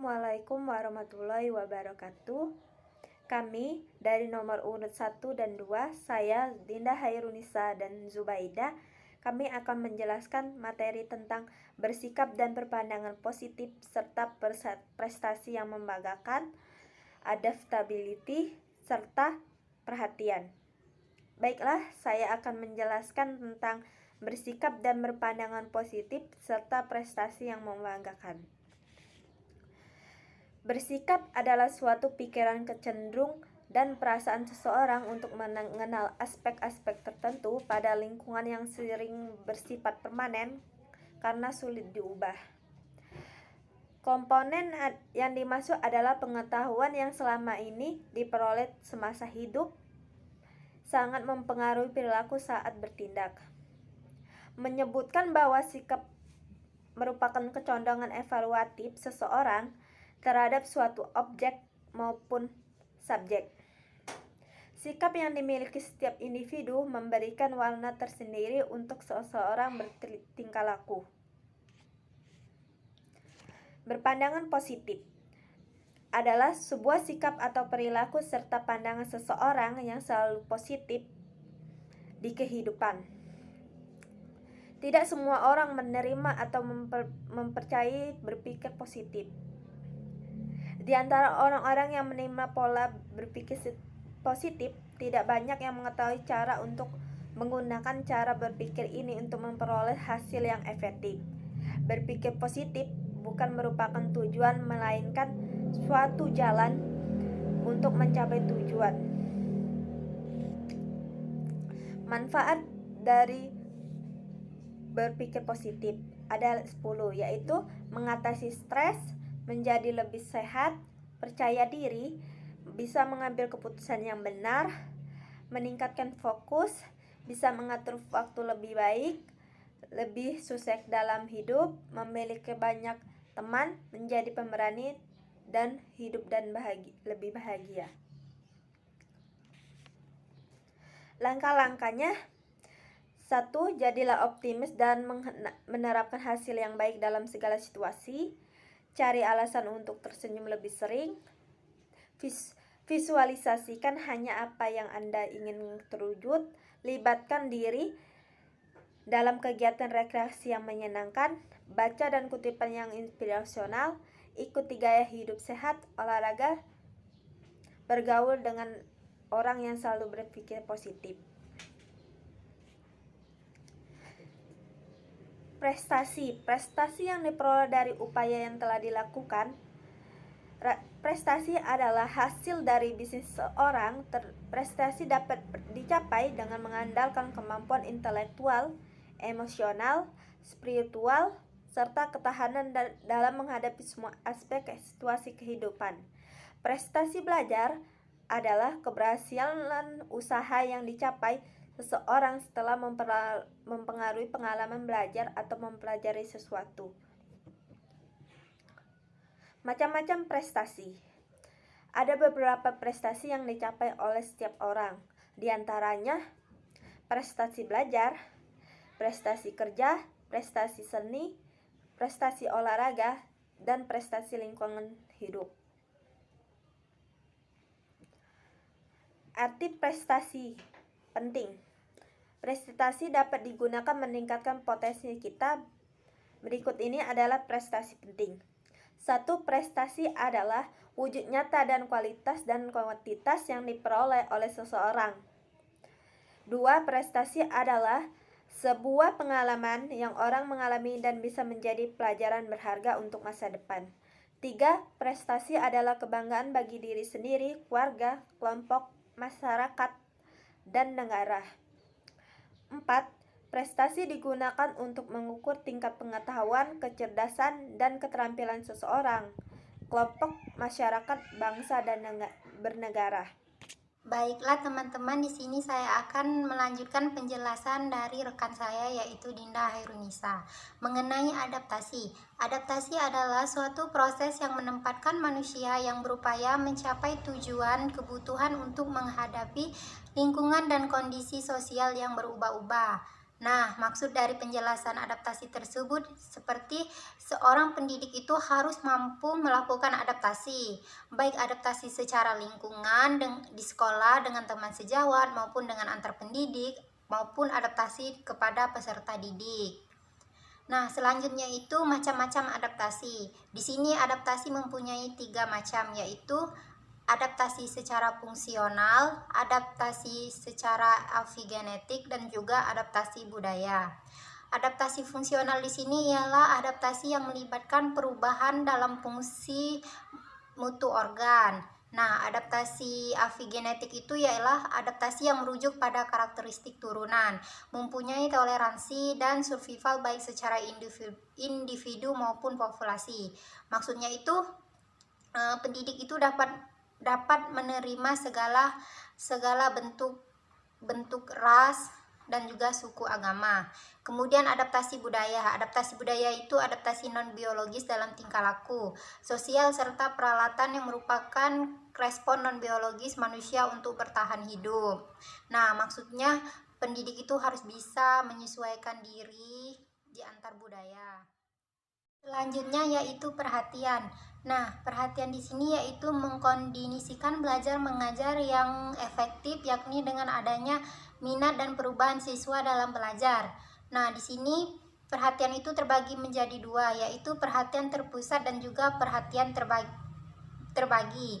Assalamualaikum warahmatullahi wabarakatuh. Kami dari nomor urut 1 dan 2, saya Dinda Hairunisa dan Zubaida, kami akan menjelaskan materi tentang bersikap dan berpandangan positif serta prestasi yang membanggakan, adaptability, serta perhatian. Baiklah, saya akan menjelaskan tentang bersikap dan berpandangan positif serta prestasi yang membanggakan. Bersikap adalah suatu pikiran kecenderung dan perasaan seseorang untuk mengenal aspek-aspek tertentu pada lingkungan yang sering bersifat permanen karena sulit diubah. Komponen yang dimaksud adalah pengetahuan yang selama ini diperoleh semasa hidup, sangat mempengaruhi perilaku saat bertindak. Menyebutkan bahwa sikap merupakan kecondongan evaluatif seseorang terhadap suatu objek maupun subjek. Sikap yang dimiliki setiap individu memberikan warna tersendiri untuk seseorang bertingkah laku. Berpandangan positif adalah sebuah sikap atau perilaku serta pandangan seseorang yang selalu positif di kehidupan. Tidak semua orang menerima atau mempercayai berpikir positif. Di antara orang-orang yang menerima pola berpikir positif, tidak banyak yang mengetahui cara untuk menggunakan cara berpikir ini untuk memperoleh hasil yang efektif. Berpikir positif bukan merupakan tujuan, melainkan suatu jalan untuk mencapai tujuan. Manfaat dari berpikir positif ada 10, yaitu mengatasi stres, menjadi lebih sehat, percaya diri, bisa mengambil keputusan yang benar, meningkatkan fokus, bisa mengatur waktu lebih baik, lebih sukses dalam hidup, memiliki banyak teman, menjadi pemberani, dan hidup dan lebih bahagia. Langkah-langkahnya: 1. Jadilah optimis dan menerapkan hasil yang baik dalam segala situasi. Cari alasan untuk tersenyum lebih sering. Visualisasikan hanya apa yang Anda ingin terwujud. Libatkan diri dalam kegiatan rekreasi yang menyenangkan. Baca dan kutipan yang inspirasional. Ikuti gaya hidup sehat, olahraga, bergaul dengan orang yang selalu berpikir positif. Prestasi yang diperoleh dari upaya yang telah dilakukan. Prestasi adalah hasil dari bisnis seorang. Prestasi dapat dicapai dengan mengandalkan kemampuan intelektual, emosional, spiritual, serta ketahanan dalam menghadapi semua aspek situasi kehidupan. Prestasi belajar adalah keberhasilan usaha yang dicapai seseorang setelah mempengaruhi pengalaman belajar atau mempelajari sesuatu. Macam-macam prestasi. Ada beberapa prestasi yang dicapai oleh setiap orang. Di antaranya prestasi belajar, prestasi kerja, prestasi seni, prestasi olahraga, dan prestasi lingkungan hidup. Arti prestasi penting. Prestasi dapat digunakan meningkatkan potensi kita. Berikut ini adalah prestasi penting. 1. Prestasi adalah wujud nyata dan kualitas dan kuantitas yang diperoleh oleh seseorang. 2. Prestasi adalah sebuah pengalaman yang orang mengalami dan bisa menjadi pelajaran berharga untuk masa depan. 3. Prestasi adalah kebanggaan bagi diri sendiri, keluarga, kelompok, masyarakat, dan negara. 4. Prestasi digunakan untuk mengukur tingkat pengetahuan, kecerdasan, dan keterampilan seseorang, kelompok, masyarakat, bangsa, dan bernegara. Baiklah teman-teman, di sini saya akan melanjutkan penjelasan dari rekan saya yaitu Dinda Hairunisa mengenai adaptasi. Adaptasi adalah suatu proses yang menempatkan manusia yang berupaya mencapai tujuan kebutuhan untuk menghadapi lingkungan dan kondisi sosial yang berubah-ubah. Nah, maksud dari penjelasan adaptasi tersebut seperti seorang pendidik itu harus mampu melakukan adaptasi, baik adaptasi secara lingkungan di sekolah dengan teman sejawat maupun dengan antar pendidik, maupun adaptasi kepada peserta didik. Nah, selanjutnya itu macam-macam adaptasi. Di sini adaptasi mempunyai 3 macam, yaitu adaptasi secara fungsional, adaptasi secara afigenetik, dan juga adaptasi budaya. Adaptasi fungsional di sini ialah adaptasi yang melibatkan perubahan dalam fungsi mutu organ. Nah, adaptasi afigenetik itu ialah adaptasi yang merujuk pada karakteristik turunan, mempunyai toleransi dan survival baik secara individu maupun populasi. Maksudnya itu pendidik itu dapat menerima segala bentuk ras dan juga suku agama. Kemudian adaptasi budaya. Adaptasi budaya itu adaptasi non biologis dalam tingkah laku, sosial serta peralatan yang merupakan respon non biologis manusia untuk bertahan hidup. Nah, maksudnya pendidik itu harus bisa menyesuaikan diri di antar budaya. Selanjutnya yaitu perhatian. Nah, perhatian di sini yaitu mengkondisikan belajar mengajar yang efektif, yakni dengan adanya minat dan perubahan siswa dalam belajar. Nah, di sini perhatian itu terbagi menjadi 2, yaitu perhatian terpusat dan juga perhatian terbagi.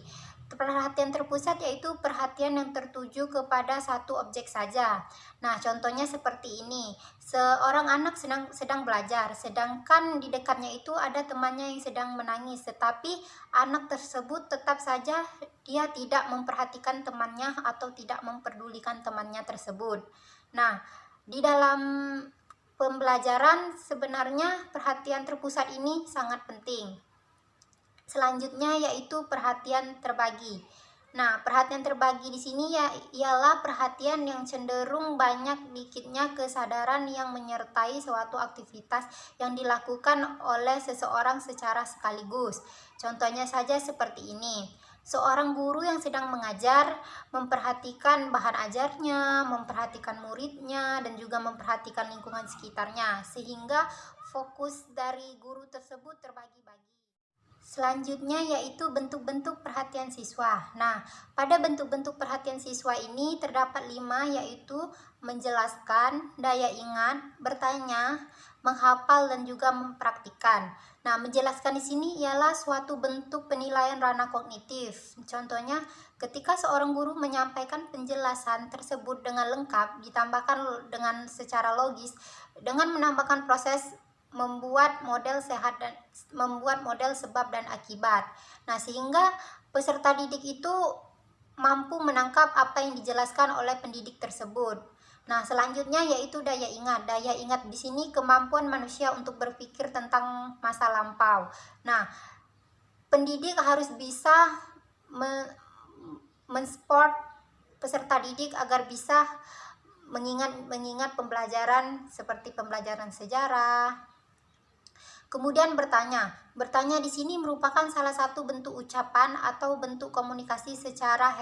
Perhatian terpusat yaitu perhatian yang tertuju kepada satu objek saja. Nah, contohnya seperti ini. Seorang anak sedang belajar, sedangkan di dekatnya itu ada temannya yang sedang menangis, tetapi anak tersebut tetap saja dia tidak memperhatikan temannya atau tidak memperdulikan temannya tersebut. Nah, di dalam pembelajaran sebenarnya perhatian terpusat ini sangat penting. Selanjutnya yaitu perhatian terbagi. Nah, perhatian terbagi di sini ialah perhatian yang cenderung banyak dikitnya kesadaran yang menyertai suatu aktivitas yang dilakukan oleh seseorang secara sekaligus. Contohnya saja seperti ini. Seorang guru yang sedang mengajar memperhatikan bahan ajarnya, memperhatikan muridnya, dan juga memperhatikan lingkungan sekitarnya, sehingga fokus dari guru tersebut terbagi-bagi. Selanjutnya yaitu bentuk-bentuk perhatian siswa. Nah, pada bentuk-bentuk perhatian siswa ini terdapat 5, yaitu menjelaskan, daya ingat, bertanya, menghafal, dan juga mempraktikkan. Nah, menjelaskan di sini ialah suatu bentuk penilaian ranah kognitif. Contohnya, ketika seorang guru menyampaikan penjelasan tersebut dengan lengkap, ditambahkan dengan secara logis, dengan menambahkan proses membuat model sebab dan akibat. Nah, sehingga peserta didik itu mampu menangkap apa yang dijelaskan oleh pendidik tersebut. Nah, selanjutnya yaitu daya ingat. Daya ingat di sini kemampuan manusia untuk berpikir tentang masa lampau. Nah, pendidik harus bisa mensupport peserta didik agar bisa mengingat pembelajaran seperti pembelajaran sejarah. Kemudian bertanya. Bertanya di sini merupakan salah satu bentuk ucapan atau bentuk komunikasi secara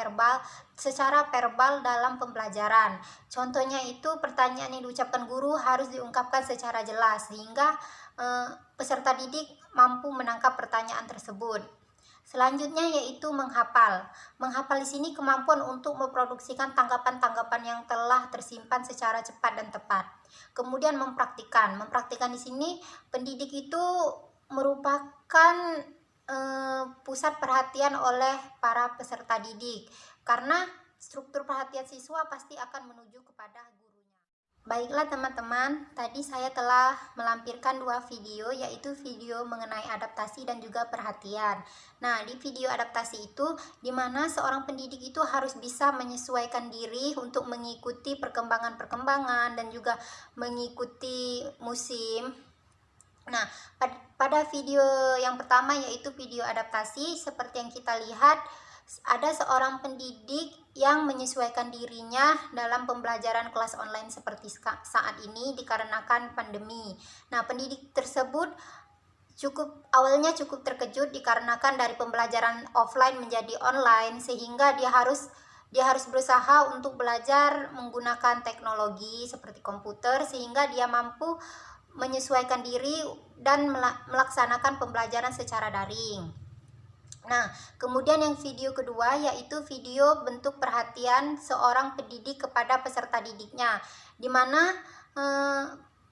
verbal dalam pembelajaran. Contohnya itu pertanyaan yang diucapkan guru harus diungkapkan secara jelas sehingga peserta didik mampu menangkap pertanyaan tersebut. Selanjutnya yaitu menghafal. Menghafal di sini kemampuan untuk memproduksikan tanggapan-tanggapan yang telah tersimpan secara cepat dan tepat. Kemudian mempraktikkan. Mempraktikkan di sini pendidik itu merupakan pusat perhatian oleh para peserta didik, karena struktur perhatian siswa pasti akan menuju kepada gurunya. Baiklah teman-teman, tadi saya telah melampirkan 2 video, yaitu video mengenai adaptasi dan juga perhatian. Nah, di video adaptasi itu, di mana seorang pendidik itu harus bisa menyesuaikan diri untuk mengikuti perkembangan-perkembangan dan juga mengikuti musim. Nah, pada video yang pertama yaitu video adaptasi, seperti yang kita lihat, ada seorang pendidik yang menyesuaikan dirinya dalam pembelajaran kelas online seperti saat ini dikarenakan pandemi. Nah, pendidik tersebut awalnya cukup terkejut dikarenakan dari pembelajaran offline menjadi online, sehingga dia harus Dia harus berusaha untuk belajar menggunakan teknologi seperti komputer sehingga dia mampu menyesuaikan diri dan melaksanakan pembelajaran secara daring. Nah, kemudian yang video kedua yaitu video bentuk perhatian seorang pendidik kepada peserta didiknya, di mana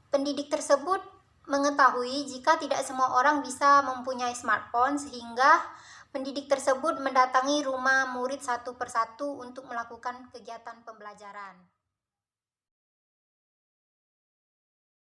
pendidik tersebut mengetahui jika tidak semua orang bisa mempunyai smartphone, sehingga pendidik tersebut mendatangi rumah murid satu persatu untuk melakukan kegiatan pembelajaran.